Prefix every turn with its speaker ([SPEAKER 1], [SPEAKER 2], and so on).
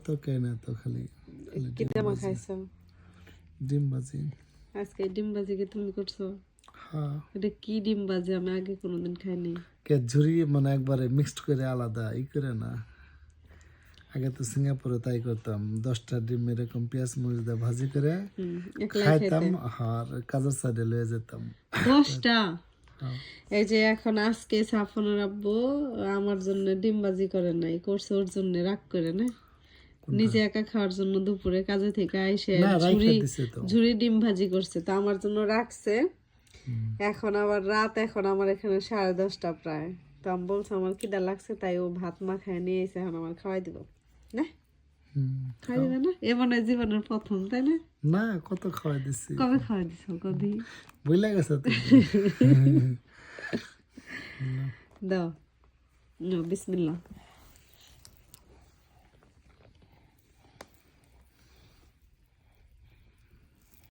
[SPEAKER 1] তো কেনে তো খালি
[SPEAKER 2] কি জামা খাইছো?
[SPEAKER 1] ডিম ভাজি।
[SPEAKER 2] আজকে ডিম ভাজি কি তুমি করছো?
[SPEAKER 1] হ্যাঁ,
[SPEAKER 2] এটা কি ডিম ভাজি? আমি আগে কোনোদিন খাইনি।
[SPEAKER 1] কে ঝুরি মানে একবারে মিক্সড করে আলাদা করে না। আগে তো সিঙ্গাপুরে তাই করতাম, 10টা ডিম এরকম পেঁয়াজ মরিচ দিয়ে ভাজি করে
[SPEAKER 2] একলাই
[SPEAKER 1] খাইতাম,
[SPEAKER 2] খাইতে
[SPEAKER 1] আর কাজের সাইডে লয়ে যেতাম।
[SPEAKER 2] 10টা?
[SPEAKER 1] হ্যাঁ।
[SPEAKER 2] এই যে এখন আজকে সাফনের আব্বু আমার জন্য ডিম ভাজি করে নাই, করছে ওর জন্য রাগ করে না, নিজে একা খাওয়ার জন্য দুপুরে কাজে থেকে আইসে
[SPEAKER 1] না, রাইখা দিছে তো।
[SPEAKER 2] ঝুরি ডিম ভাজি করছে, তো আমার জন্য রাখছে। এখন আবার রাত, এখন আমার এখানে 10:30 প্রায়। তো আমি বলছি আমার খিদা লাগছে, তাই ও ভাত মাখায় নিয়ে এসে এখন আমার খাওয়াই দিব না। খাওয়াই দিবে না? এ মনে হয় জীবনের প্রথম, তাই না?
[SPEAKER 1] না, কত খাওয়াই দিছি।
[SPEAKER 2] কবে খাওয়াই দিছো? কবি
[SPEAKER 1] বুঝলা গেছে তো।
[SPEAKER 2] দাও, বিসমিল্লাহ।